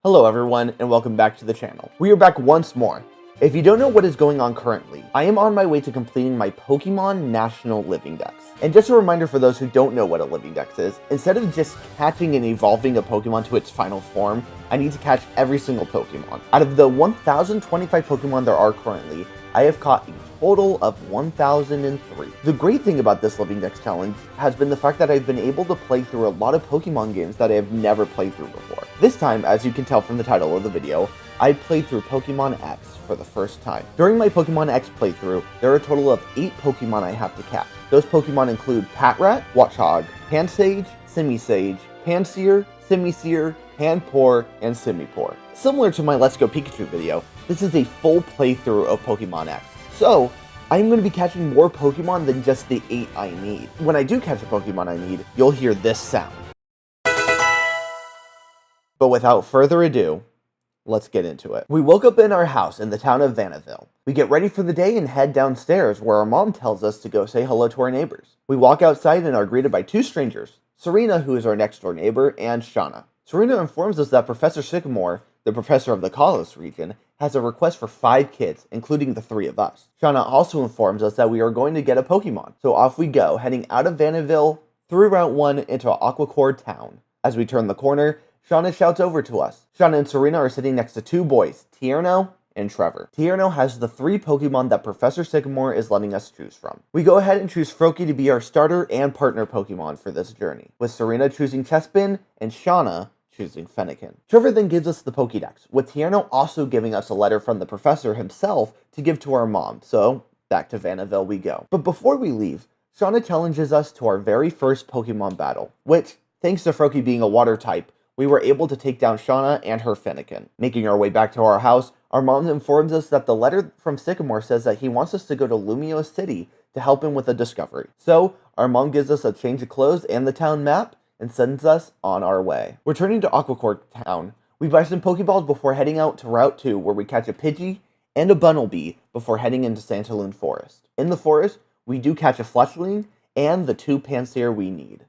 Hello everyone, and welcome back to the channel. We are back once more. If you don't know what is going on currently, I am on my way to completing my Pokemon National Living Dex. And just a reminder for those who don't know what a Living Dex is, instead of just catching and evolving a Pokemon to its final form, I need to catch every single Pokemon. Out of the 1,025 Pokemon there are currently, I have caught a total of 1,003. The great thing about this Living Dex challenge has been the fact that I've been able to play through a lot of Pokemon games that I have never played through before. This time, as you can tell from the title of the video, I played through Pokemon X for the first time. During my Pokemon X playthrough, there are a total of 8 Pokemon I have to catch. Those Pokemon include Patrat, Watchog, Pansage, Simisage, Pansear, Simisear, Panpour, and Simipour. Similar to my Let's Go Pikachu video, this is a full playthrough of Pokemon X. So, I'm going to be catching more Pokemon than just the 8 I need. When I do catch a Pokemon I need, you'll hear this sound. But without further ado, let's get into it. We woke up in our house in the town of Vanillville. We get ready for the day and head downstairs where our mom tells us to go say hello to our neighbors. We walk outside and are greeted by 2 strangers, Serena, who is our next door neighbor, and Shauna. Serena informs us that Professor Sycamore, the professor of the Kalos region, has a request for 5 kids, including the 3 of us. Shauna also informs us that we are going to get a Pokemon, so off we go, heading out of Vanillville through Route 1 into Aquacord town. As we turn the corner, Shauna shouts over to us. Shauna and Serena are sitting next to 2 boys, Tierno and Trevor. Tierno has the 3 Pokemon that Professor Sycamore is letting us choose from. We go ahead and choose Froakie to be our starter and partner Pokemon for this journey, with Serena choosing Chespin and Shauna choosing Fennekin. Trevor then gives us the Pokédex, with Tierno also giving us a letter from the professor himself to give to our mom, so back to Vanillville we go. But before we leave, Shauna challenges us to our very first Pokemon battle, which, thanks to Froakie being a water type, we were able to take down Shauna and her Fennekin. Making our way back to our house, our mom informs us that the letter from Sycamore says that he wants us to go to Lumiose City to help him with a discovery. So, our mom gives us a change of clothes and the town map, and sends us on our way. Returning to Aquacord town, we buy some Pokeballs before heading out to Route 2, where we catch a Pidgey and a Bunnelby before heading into Santaloon Forest. In the forest, we do catch a Fletchling and the 2 Pansear we need.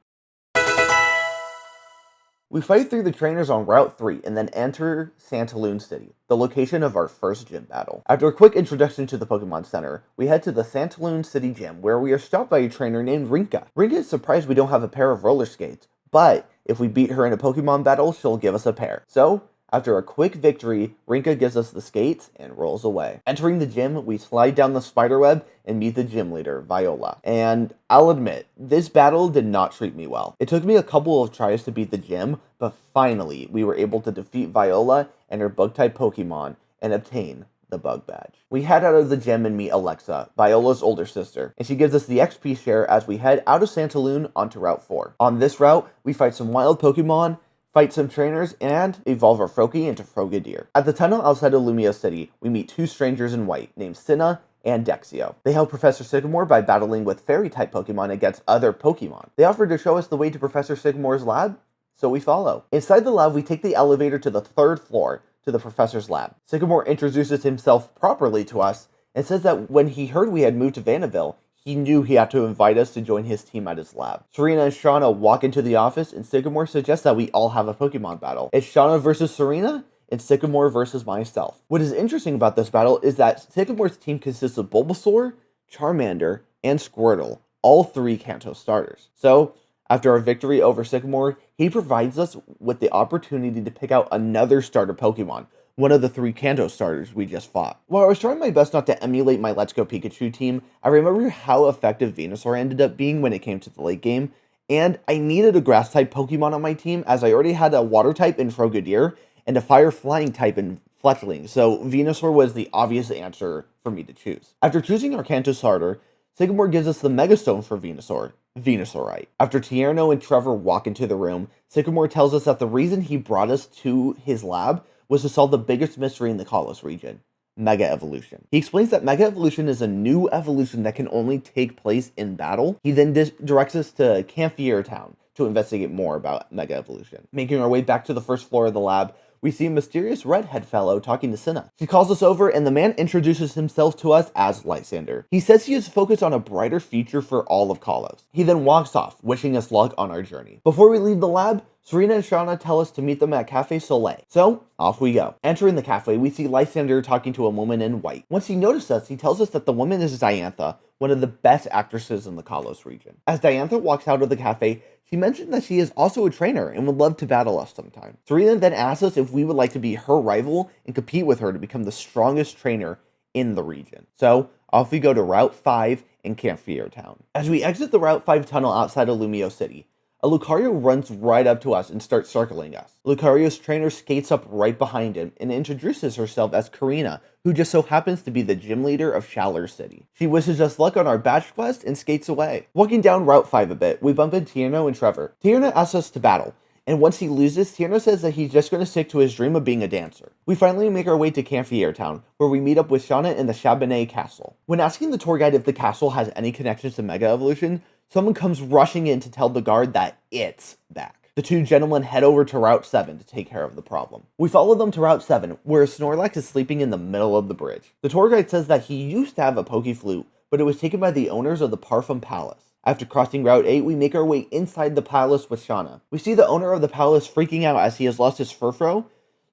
We fight through the trainers on Route 3 and then enter Santaloon City, the location of our first gym battle. After a quick introduction to the Pokemon Center, we head to the Santaloon City gym, where we are stopped by a trainer named Rinka. Rinka is surprised we don't have a pair of roller skates, but if we beat her in a Pokemon battle, she'll give us a pair. So, after a quick victory, Rinka gives us the skates and rolls away. Entering the gym, we slide down the spiderweb and meet the gym leader, Viola. And I'll admit, this battle did not treat me well. It took me a couple of tries to beat the gym, but finally, we were able to defeat Viola and her bug-type Pokemon and obtain the bug badge. We head out of the gym and meet Alexa, Viola's older sister, and she gives us the XP share as we head out of Santaloon onto Route 4. On this route, we fight some wild Pokemon, fight some trainers, and evolve our Froakie into Frogadier. At the tunnel outside of Lumiose City, we meet 2 strangers in white named Cinna and Dexio. They help Professor Sycamore by battling with Fairy-type Pokemon against other Pokemon. They offer to show us the way to Professor Sycamore's lab, so we follow. Inside the lab, we take the elevator to the 3rd floor to the professor's lab. Sycamore introduces himself properly to us and says that when he heard we had moved to Vanillville, he knew he had to invite us to join his team at his lab. Serena and Shauna walk into the office, and Sycamore suggests that we all have a Pokemon battle. It's Shauna versus Serena, and Sycamore versus myself. What is interesting about this battle is that Sycamore's team consists of Bulbasaur, Charmander, and Squirtle, all 3 Kanto starters. So, after our victory over Sycamore, he provides us with the opportunity to pick out another starter Pokemon, one of the 3 Kanto starters we just fought. While I was trying my best not to emulate my Let's Go Pikachu team, I remember how effective Venusaur ended up being when it came to the late game, and I needed a Grass-type Pokemon on my team as I already had a Water-type in Frogadier and a Fire-flying type in Fletchling, so Venusaur was the obvious answer for me to choose. After choosing our Kanto starter, Sycamore gives us the Megastone for Venusaur, Venusaurite. After Tierno and Trevor walk into the room, Sycamore tells us that the reason he brought us to his lab was to solve the biggest mystery in the Kalos region, Mega Evolution. He explains that Mega Evolution is a new evolution that can only take place in battle. He then directs us to Camphor Town to investigate more about Mega Evolution. Making our way back to the 1st floor of the lab, we see a mysterious redhead fellow talking to Cinna. She calls us over, and the man introduces himself to us as Lysander. He says he is focused on a brighter future for all of Kalos. He then walks off, wishing us luck on our journey. Before we leave the lab, Serena and Shauna tell us to meet them at Cafe Soleil. So, off we go. Entering the cafe, we see Lysander talking to a woman in white. Once he notices us, he tells us that the woman is Diantha, one of the best actresses in the Kalos region. As Diantha walks out of the cafe, she mentioned that she is also a trainer and would love to battle us sometime. Serena then asks us if we would like to be her rival and compete with her to become the strongest trainer in the region. So, off we go to Route 5 in Campfire Town. As we exit the Route 5 tunnel outside of Lumiose City, a Lucario runs right up to us and starts circling us. Lucario's trainer skates up right behind him and introduces herself as Karina, who just so happens to be the gym leader of Shalar City. She wishes us luck on our badge quest and skates away. Walking down Route 5 a bit, we bump into Tierno and Trevor. Tierno asks us to battle, and once he loses, Tierno says that he's just going to stick to his dream of being a dancer. We finally make our way to Campfire Town, where we meet up with Shauna in the Chabanais Castle. When asking the tour guide if the castle has any connections to Mega Evolution, someone comes rushing in to tell the guard that it's back. The two gentlemen head over to Route 7 to take care of the problem. We follow them to Route 7, where a Snorlax is sleeping in the middle of the bridge. The tour guide says that he used to have a Pokeflute, but it was taken by the owners of the Parfum Palace. After crossing Route 8, we make our way inside the palace with Shauna. We see the owner of the palace freaking out as he has lost his Furfrou,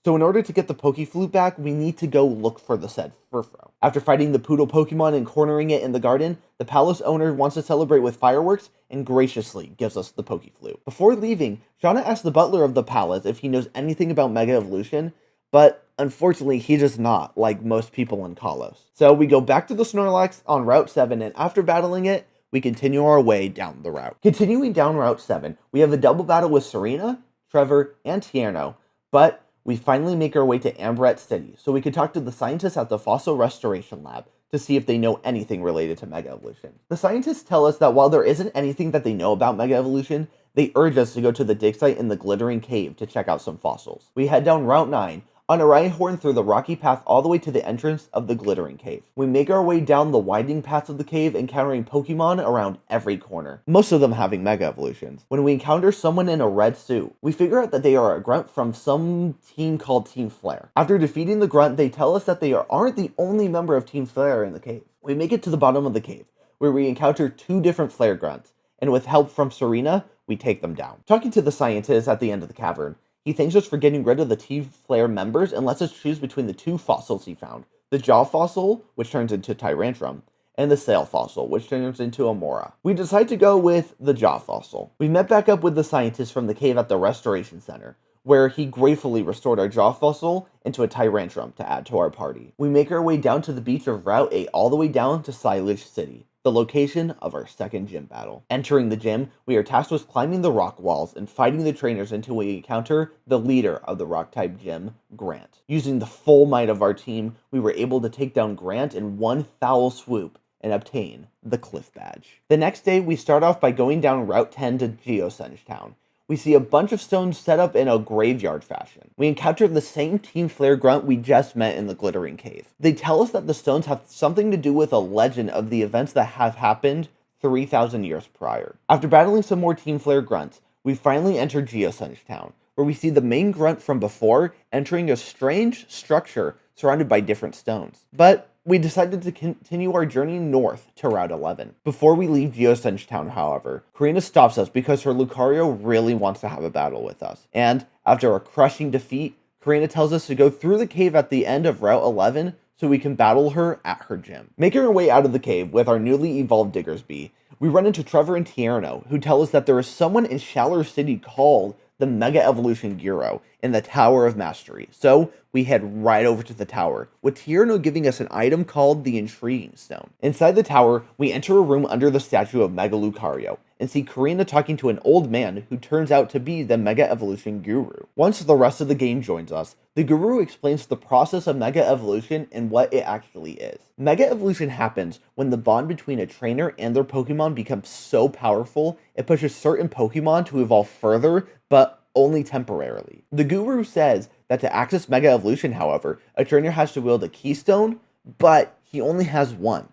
so in order to get the Pokeflute back, we need to go look for the said Furfrou. After fighting the Poodle Pokemon and cornering it in the garden, the palace owner wants to celebrate with fireworks and graciously gives us the Pokeflute. Before leaving, Shauna asks the butler of the palace if he knows anything about Mega Evolution, but unfortunately he does not, like most people in Kalos. So we go back to the Snorlax on Route 7, and after battling it, we continue our way down the route. Continuing down Route 7, we have a double battle with Serena, Trevor, and Tierno, but we finally make our way to Ambrette City, so we can talk to the scientists at the Fossil Restoration Lab to see if they know anything related to Mega Evolution. The scientists tell us that while there isn't anything that they know about Mega Evolution, they urge us to go to the dig site in the Glittering Cave to check out some fossils. We head down Route 9, on a Rhyhorn through the rocky path all the way to the entrance of the Glittering Cave. We make our way down the winding paths of the cave, encountering Pokemon around every corner, most of them having Mega Evolutions. When we encounter someone in a red suit, we figure out that they are a grunt from some team called Team Flare. After defeating the grunt, they tell us that they aren't the only member of Team Flare in the cave. We make it to the bottom of the cave, where we encounter two different Flare grunts, and with help from Serena, we take them down. Talking to the scientist at the end of the cavern, he thanks us for getting rid of the Team Flare members and lets us choose between the two fossils he found. The Jaw fossil, which turns into Tyrantrum, and the Sail fossil, which turns into Amora. We decide to go with the Jaw fossil. We met back up with the scientist from the cave at the Restoration Center, where he gratefully restored our Jaw fossil into a Tyrantrum to add to our party. We make our way down to the beach of Route 8 all the way down to Silage City, the location of our second gym battle. Entering the gym, we are tasked with climbing the rock walls and fighting the trainers until we encounter the leader of the rock-type gym, Grant. Using the full might of our team, we were able to take down Grant in one foul swoop and obtain the Cliff Badge. The next day, we start off by going down Route 10 to Geosenge Town. We see a bunch of stones set up in a graveyard fashion. We encounter the same Team Flare grunt we just met in the Glittering Cave. They tell us that the stones have something to do with a legend of the events that have happened 3,000 years prior. After battling some more Team Flare grunts, we finally enter Geosenge Town, where we see the main grunt from before entering a strange structure surrounded by different stones. But we decided to continue our journey north to Route 11. Before we leave Geosenge Town, however, Karina stops us because her Lucario really wants to have a battle with us. And after a crushing defeat, Karina tells us to go through the cave at the end of Route 11 so we can battle her at her gym. Making our way out of the cave with our newly evolved Diggersby, we run into Trevor and Tierno, who tell us that there is someone in Shalar City called the Mega Evolution Gyro in the Tower of Mastery. So we head right over to the tower, with Tierno giving us an item called the Intriguing Stone. Inside the tower, we enter a room under the statue of Mega Lucario and see Karina talking to an old man who turns out to be the Mega Evolution Guru. Once the rest of the game joins us, the Guru explains the process of Mega Evolution and what it actually is. Mega Evolution happens when the bond between a trainer and their Pokemon becomes so powerful, it pushes certain Pokemon to evolve further, but only temporarily. The Guru says that to access Mega Evolution, however, a trainer has to wield a Keystone, but he only has one.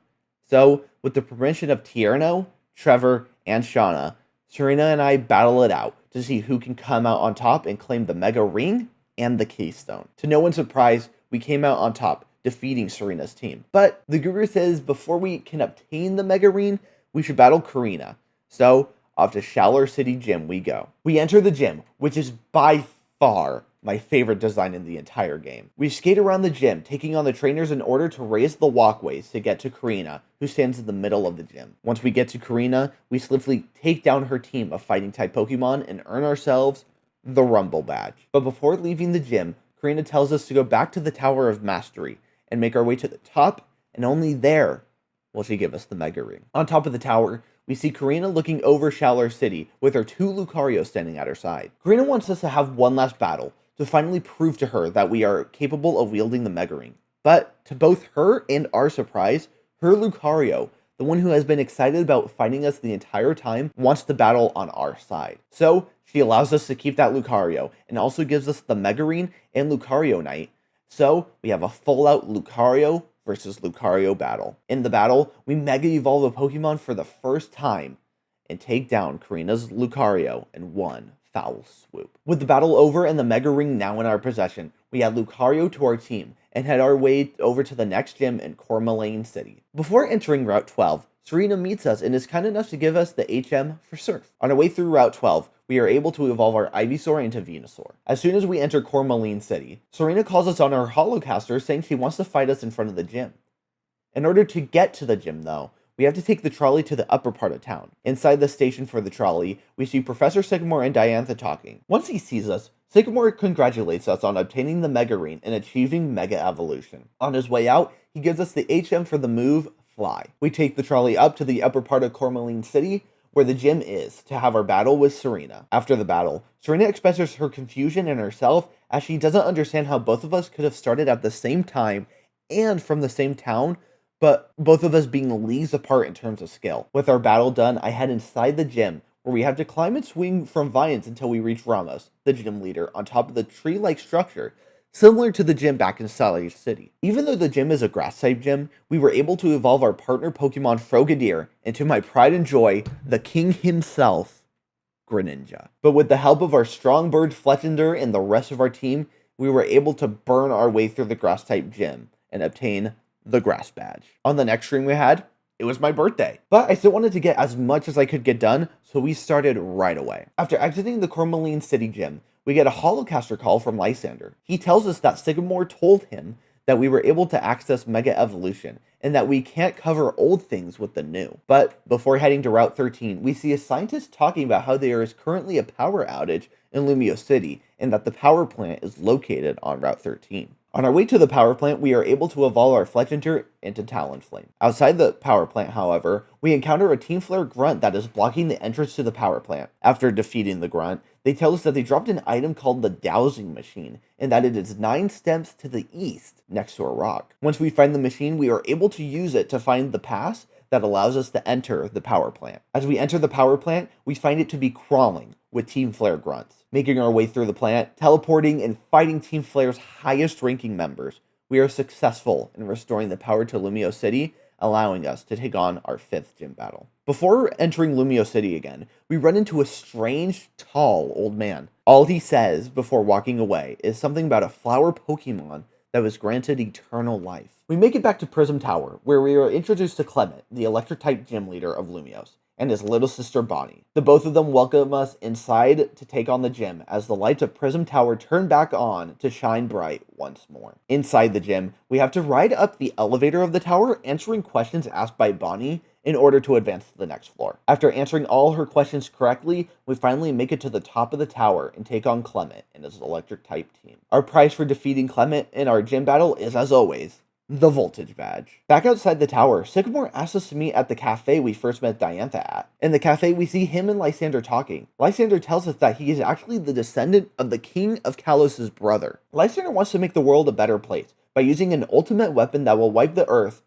So, with the permission of Tierno, Trevor, and Shauna, Serena and I battle it out to see who can come out on top and claim the Mega Ring and the Keystone. To no one's surprise, we came out on top, defeating Serena's team. But the guru says before we can obtain the Megarine, we should battle Karina. So, off to Shalar City Gym we go. We enter the gym, which is by far my favorite design in the entire game. We skate around the gym, taking on the trainers in order to raise the walkways to get to Karina, who stands in the middle of the gym. Once we get to Karina, we swiftly take down her team of fighting-type Pokemon and earn ourselves the Rumble Badge. But before leaving the gym, Karina tells us to go back to the Tower of Mastery and make our way to the top, and only there will she give us the Mega Ring. On top of the tower, we see Karina looking over Shalar City with her 2 Lucario standing at her side. Karina wants us to have one last battle to finally prove to her that we are capable of wielding the Mega Ring. But to both her and our surprise, her Lucario, the one who has been excited about fighting us the entire time, wants to battle on our side. So she allows us to keep that Lucario and also gives us the Mega Ring and Lucario Knight. So we have a full-out Lucario versus Lucario battle. In the battle, we Mega Evolve a Pokemon for the first time and take down Karina's Lucario in one foul swoop. With the battle over and the Mega Ring now in our possession, we add Lucario to our team and head our way over to the next gym in Lumiose City. Before entering Route 12, Serena meets us and is kind enough to give us the HM for Surf. On our way through Route 12, we are able to evolve our Ivysaur into Venusaur. As soon as we enter Lumiose City, Serena calls us on our Holocaster saying she wants to fight us in front of the gym. In order to get to the gym though, we have to take the trolley to the upper part of town. Inside the station for the trolley, we see Professor Sycamore and Diantha talking. Once he sees us, Sycamore congratulates us on obtaining the Mega Ring and achieving Mega Evolution. On his way out, he gives us the HM for the move Fly. We take the trolley up to the upper part of Lumiose City, where the gym is, to have our battle with Serena. After the battle, Serena expresses her confusion in herself as she doesn't understand how both of us could have started at the same time and from the same town, but both of us being leagues apart in terms of skill. With our battle done, I head inside the gym, where we have to climb and swing from vines until we reach Ramos, the gym leader, on top of the tree-like structure, similar to the gym back in Shalar City. Even though the gym is a grass-type gym, we were able to evolve our partner Pokemon Frogadier into my pride and joy, the king himself, Greninja. But with the help of our strong bird Fletchinder and the rest of our team, we were able to burn our way through the grass-type gym and obtain the Grass Badge. On the next stream we had, it was my birthday, but I still wanted to get as much as I could get done, so we started right away. After exiting the Lumiose City gym, we get a Holocaster call from Lysander. He tells us that Sycamore told him that we were able to access Mega Evolution, and that we can't cover old things with the new. But before heading to Route 13, we see a scientist talking about how there is currently a power outage in Lumiose City, and that the power plant is located on Route 13. On our way to the power plant, we are able to evolve our Fletchinder into Talonflame. Outside the power plant, however, we encounter a Team Flare grunt that is blocking the entrance to the power plant. After defeating the grunt, they tell us that they dropped an item called the Dowsing Machine, and that it is 9 steps to the east, next to a rock. Once we find the machine, we are able to use it to find the pass that allows us to enter the power plant. As we enter the power plant, we find it to be crawling with Team Flare grunts. Making our way through the plant, teleporting and fighting Team Flare's highest ranking members, we are successful in restoring the power to Lumiose City, allowing us to take on our 5th gym battle. Before entering Lumiose City again, we run into a strange, tall old man. All he says before walking away is something about a flower Pokemon that was granted eternal life. We make it back to Prism Tower, where we are introduced to Clement, the electric-type gym leader of Lumiose, and his little sister Bonnie. The both of them welcome us inside to take on the gym as the lights of Prism Tower turn back on to shine bright once more. Inside the gym, we have to ride up the elevator of the tower, answering questions asked by Bonnie in order to advance to the next floor. After answering all her questions correctly, we finally make it to the top of the tower and take on Clement and his electric-type team. Our prize for defeating Clement in our gym battle is, as always, the Voltage Badge. Back outside the tower, Sycamore asks us to meet at the cafe we first met Diantha at. In the cafe, we see him and Lysander talking. Lysander tells us that he is actually the descendant of the King of Kalos's brother. Lysander wants to make the world a better place by using an ultimate weapon that will wipe the Earth,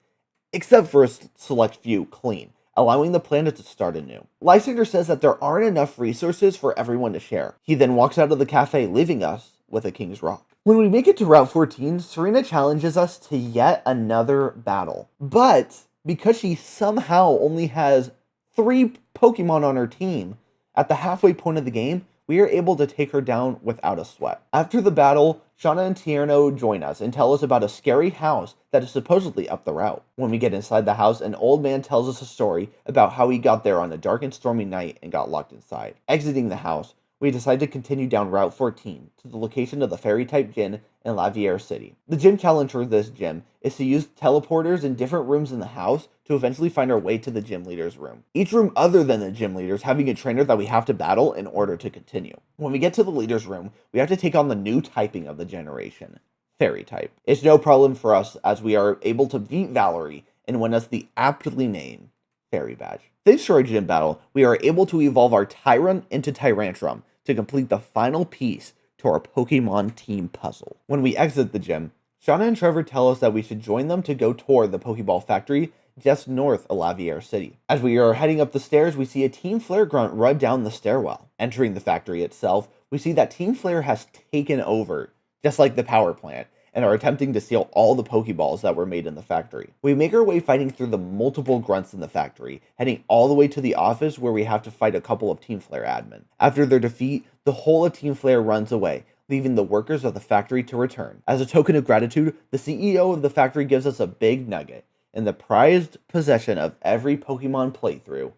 except for a select few, clean, allowing the planet to start anew. Lysander says that there aren't enough resources for everyone to share. He then walks out of the cafe, leaving us with a King's Rock. When we make it to Route 14, Serena challenges us to yet another battle. But because she somehow only has 3 Pokemon on her team, at the halfway point of the game, we are able to take her down without a sweat. After the battle, Shauna and Tierno join us and tell us about a scary house that is supposedly up the route. When we get inside the house, an old man tells us a story about how he got there on a dark and stormy night and got locked inside. Exiting the house, we decide to continue down Route 14 to the location of the fairy-type gym in Lumiose City. The gym challenge for this gym is to use teleporters in different rooms in the house to eventually find our way to the gym leader's room. Each room other than the gym leader's having a trainer that we have to battle in order to continue. When we get to the leader's room, we have to take on the new typing of the generation, fairy type. It's no problem for us as we are able to beat Valerie and win us the aptly named Fairy Badge. Thanks to our gym battle, we are able to evolve our Tyrant into Tyrantrum to complete the final piece to our Pokemon team puzzle. When we exit the gym, Shauna and Trevor tell us that we should join them to go tour the Pokeball factory just north of Lumiose City. As we are heading up the stairs, we see a Team Flare grunt run down the stairwell. Entering the factory itself, we see that Team Flare has taken over, just like the power plant, and are attempting to steal all the Pokeballs that were made in the factory. We make our way fighting through the multiple grunts in the factory, heading all the way to the office where we have to fight a couple of Team Flare admin. After their defeat, the whole of Team Flare runs away, leaving the workers of the factory to return. As a token of gratitude, the CEO of the factory gives us a big nugget, and the prized possession of every Pokemon playthrough,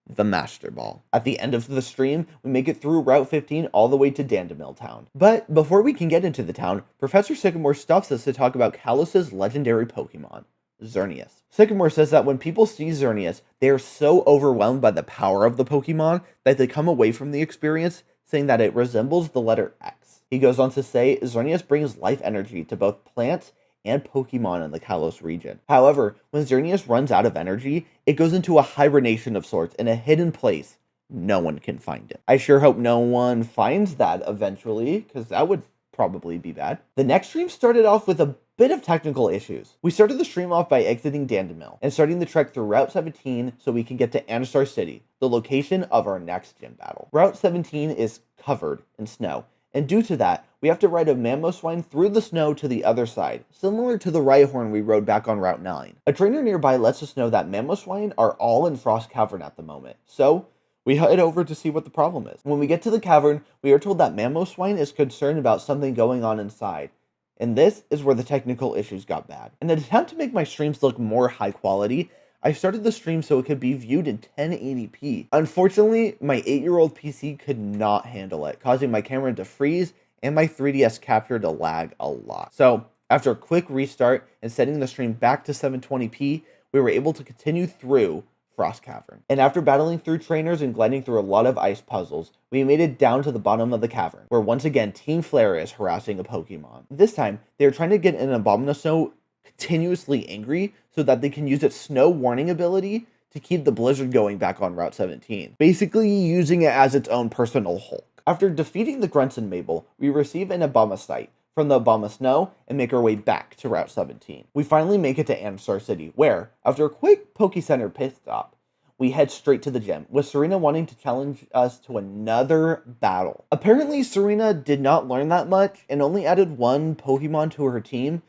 the Master Ball. At the end of the stream, we make it through Route 15 all the way to Dandemil Town. But before we can get into the town, Professor Sycamore stops us to talk about Kalos's legendary Pokemon, Xerneas. Sycamore says that when people see Xerneas, they are so overwhelmed by the power of the Pokemon that they come away from the experience saying that it resembles the letter X. He goes on to say Xerneas brings life energy to both plants and Pokemon in the Kalos region. However, when Xerneas runs out of energy, it goes into a hibernation of sorts in a hidden place. No one can find it. I sure hope no one finds that eventually, because that would probably be bad. The next stream started off with a bit of technical issues. We started the stream off by exiting Dandemil and starting the trek through Route 17 so we can get to Anastar City, the location of our next gym battle. Route 17 is covered in snow, and due to that, we have to ride a Mamoswine through the snow to the other side, similar to the Rhyhorn we rode back on Route 9. A trainer nearby lets us know that Mamoswine are all in Frost Cavern at the moment, so we head over to see what the problem is. When we get to the cavern, we are told that Mamoswine is concerned about something going on inside, and this is where the technical issues got bad. In an attempt to make my streams look more high quality, I started the stream so it could be viewed in 1080p. Unfortunately, my 8-year-old PC could not handle it, causing my camera to freeze and my 3DS capture to lag a lot. So, after a quick restart and setting the stream back to 720p, we were able to continue through Frost Cavern. And after battling through trainers and gliding through a lot of ice puzzles, we made it down to the bottom of the cavern, where once again Team Flare is harassing a Pokemon. This time, they are trying to get an Abomasnow continuously angry so that they can use its snow warning ability to keep the blizzard going back on Route 17, basically using it as its own personal Hulk. After defeating the Grunts and Mabel, we receive an Abomasnow from the Abomasnow and make our way back to Route 17. We finally make it to Anastar City, where, after a quick Poke Center pit stop, we head straight to the gym, with Serena wanting to challenge us to another battle. Apparently, Serena did not learn that much and only added one Pokemon to her team,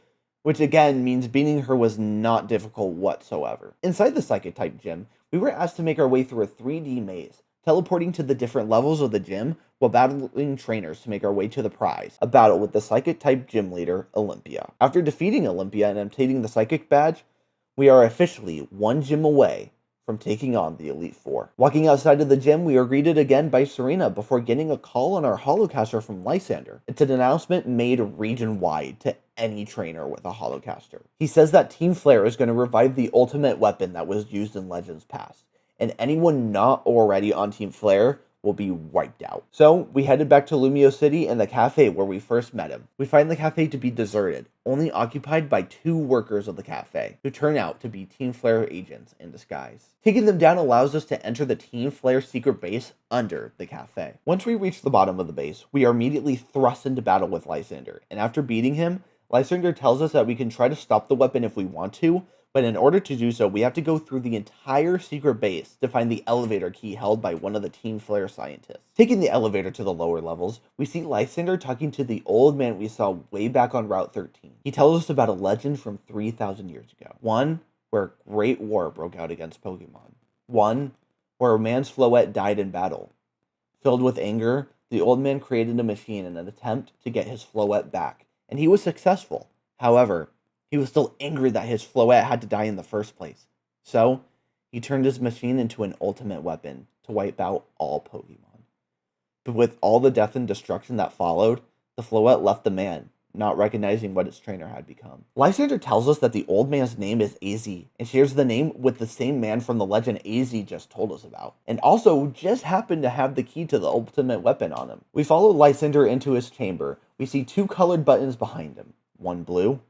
which again means beating her was not difficult whatsoever. Inside the Psychic-type gym, we were asked to make our way through a 3D maze, teleporting to the different levels of the gym while battling trainers to make our way to the prize, a battle with the Psychic-type gym leader, Olympia. After defeating Olympia and obtaining the Psychic badge, we are officially one gym away from taking on the Elite Four. Walking outside of the gym, we are greeted again by Serena before getting a call on our holocaster from Lysander. It's an announcement made region-wide to any trainer with a holocaster. He says that Team Flare is going to revive the ultimate weapon that was used in Legends Past, and anyone not already on Team Flare will be wiped out. So we headed back to Lumiose City and the cafe where we first met him. We find the cafe to be deserted, only occupied by 2 workers of the cafe, who turn out to be Team Flare agents in disguise. Taking them down allows us to enter the Team Flare secret base under the cafe. Once we reach the bottom of the base, we are immediately thrust into battle with Lysander, and after beating him, Lysander tells us that we can try to stop the weapon if we want to, but in order to do so, we have to go through the entire secret base to find the elevator key held by one of the Team Flare scientists. Taking the elevator to the lower levels, we see Lysander talking to the old man we saw way back on Route 13. He tells us about a legend from 3,000 years ago. One where a great war broke out against Pokemon. One where a man's Floette died in battle. Filled with anger, the old man created a machine in an attempt to get his Floette back, and he was successful. However, he was still angry that his Floette had to die in the first place. So, he turned his machine into an ultimate weapon to wipe out all Pokemon. But with all the death and destruction that followed, the Floette left the man, not recognizing what its trainer had become. Lysander tells us that the old man's name is AZ, and shares the name with the same man from the legend AZ just told us about, and also just happened to have the key to the ultimate weapon on him. We follow Lysander into his chamber. We see 2 colored buttons behind him, one blue,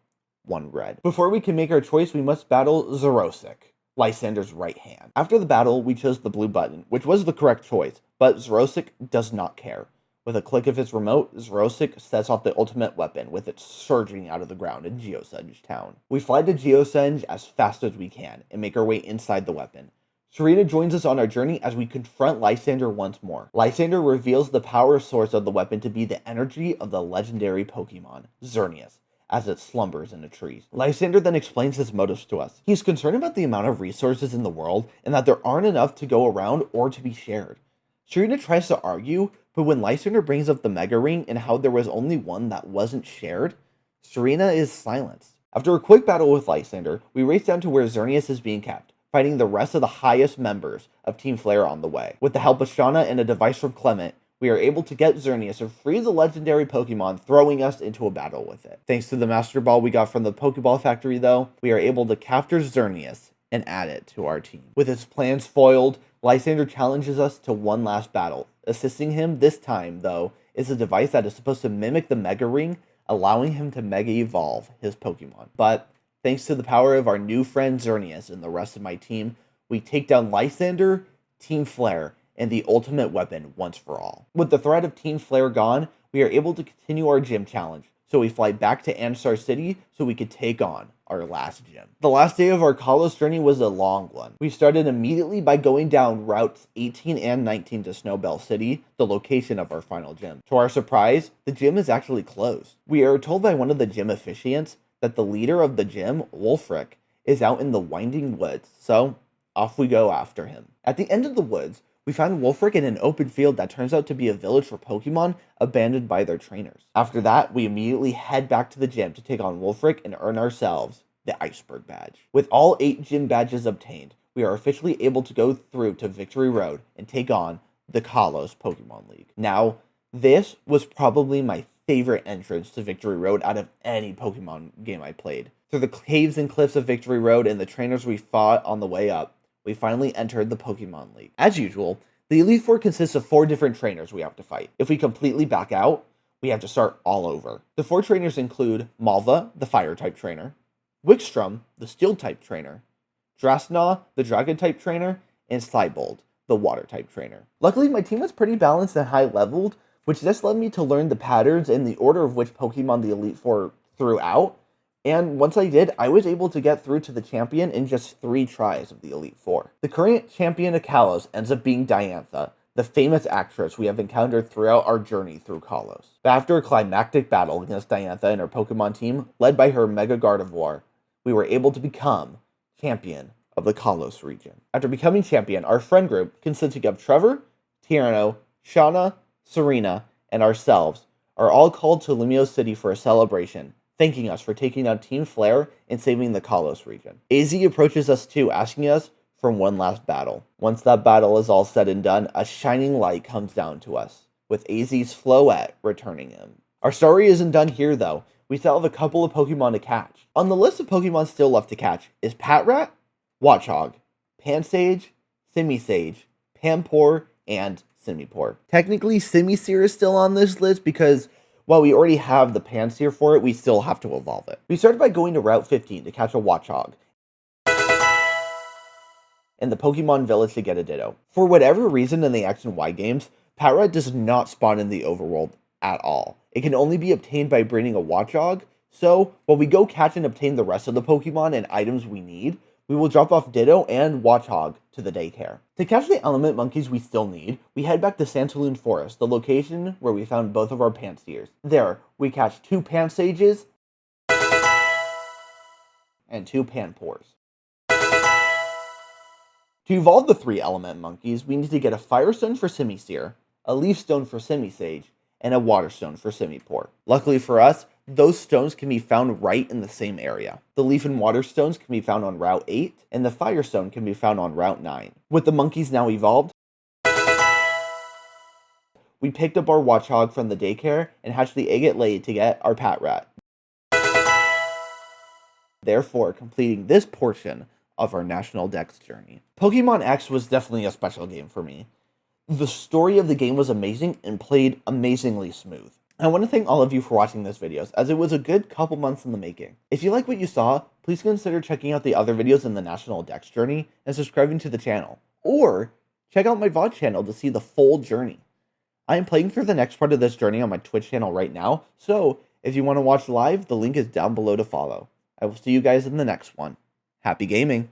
one red. Before we can make our choice, we must battle Xerosic, Lysander's right hand. After the battle, we chose the blue button, which was the correct choice, but Xerosic does not care. With a click of his remote, Xerosic sets off the ultimate weapon, with it surging out of the ground in Geosenge Town. We fly to Geosenge as fast as we can, and make our way inside the weapon. Serena joins us on our journey as we confront Lysander once more. Lysander reveals the power source of the weapon to be the energy of the legendary Pokemon, Xerneas, as it slumbers in the trees. Lysander then explains his motives to us. He's concerned about the amount of resources in the world, and that there aren't enough to go around or to be shared. Serena tries to argue, but when Lysander brings up the Mega Ring and how there was only one that wasn't shared, Serena is silenced. After a quick battle with Lysander, we race down to where Xerneas is being kept, fighting the rest of the highest members of Team Flare on the way. With the help of Shauna and a device from Clement, we are able to get Xerneas and free the legendary Pokemon, throwing us into a battle with it. Thanks to the Master Ball we got from the Pokeball Factory though, we are able to capture Xerneas and add it to our team. With his plans foiled, Lysander challenges us to one last battle. Assisting him this time, though, is a device that is supposed to mimic the Mega Ring, allowing him to Mega Evolve his Pokemon. But thanks to the power of our new friend Xerneas and the rest of my team, we take down Lysander, Team Flare, and the ultimate weapon once for all. With the threat of Team Flare gone, we are able to continue our gym challenge, so we fly back to Ansar City so we could take on our last gym. The last day of our Kalos journey was a long one. We started immediately by going down routes 18 and 19 to Snowbell City, the location of our final gym. To our surprise, the gym is actually closed. We are told by one of the gym officiants that the leader of the gym, Wulfric, is out in the winding woods, so off we go after him. At the end of the woods, we found Wulfric in an open field that turns out to be a village for Pokemon abandoned by their trainers. After that, we immediately head back to the gym to take on Wulfric and earn ourselves the Iceberg Badge. With all 8 gym badges obtained, we are officially able to go through to Victory Road and take on the Kalos Pokemon League. Now, this was probably my favorite entrance to Victory Road out of any Pokemon game I played. Through the caves and cliffs of Victory Road and the trainers we fought on the way up, we finally entered the Pokemon League. As usual, the Elite Four consists of 4 different trainers we have to fight. If we completely back out, we have to start all over. The 4 trainers include Malva, the Fire-type trainer, Wickstrom, the Steel-type trainer, Drasnaw, the Dragon-type trainer, and Cybold, the Water-type trainer. Luckily, my team was pretty balanced and high-leveled, which just led me to learn the patterns and the order of which Pokemon the Elite Four threw out. And once I did, I was able to get through to the champion in just 3 tries of the Elite Four. The current champion of Kalos ends up being Diantha, the famous actress we have encountered throughout our journey through Kalos. But after a climactic battle against Diantha and her Pokemon team, led by her Mega Gardevoir, we were able to become champion of the Kalos region. After becoming champion, our friend group, consisting of Trevor, Tierno, Shauna, Serena, and ourselves, are all called to Lumiose City for a celebration, thanking us for taking down Team Flare and saving the Kalos region. AZ approaches us too, asking us for one last battle. Once that battle is all said and done, a shining light comes down to us, with AZ's Floette returning him. Our story isn't done here though. We still have a couple of Pokemon to catch. On the list of Pokemon still left to catch is Patrat, Watchog, Pansage, Simisage, Pampor, and Simipour. Technically, Simisear is still on this list because while we already have the Pansear for it, we still have to evolve it. We started by going to Route 15 to catch a Watchog, and the Pokemon Village to get a Ditto. For whatever reason in the X and Y games, Patrat does not spawn in the overworld at all. It can only be obtained by breeding a Watchog, so while we go catch and obtain the rest of the Pokemon and items we need, we will drop off Ditto and Watchog to the daycare. To catch the element monkeys we still need, we head back to Santaloon Forest, the location where we found both of our Pansears. There, we catch 2 Pansages and 2 Panpours. To evolve the 3 element monkeys, we need to get a Firestone for Simisear, a leaf stone for semi-sage, and a water stone for semi-poor. Luckily for us, those stones can be found right in the same area. The leaf and water stones can be found on Route 8, and the fire stone can be found on Route 9. With the monkeys now evolved, we picked up our watchhog from the daycare and hatched the egg it laid to get our pat rat, therefore completing this portion of our National Dex journey. Pokemon X was definitely a special game for me. The story of the game was amazing and played amazingly smooth. I want to thank all of you for watching this video, as it was a good couple months in the making. If you like what you saw, please consider checking out the other videos in the National Dex journey and subscribing to the channel. Or check out my VOD channel to see the full journey. I am playing through the next part of this journey on my Twitch channel right now, so if you want to watch live, the link is down below to follow. I will see you guys in the next one. Happy gaming!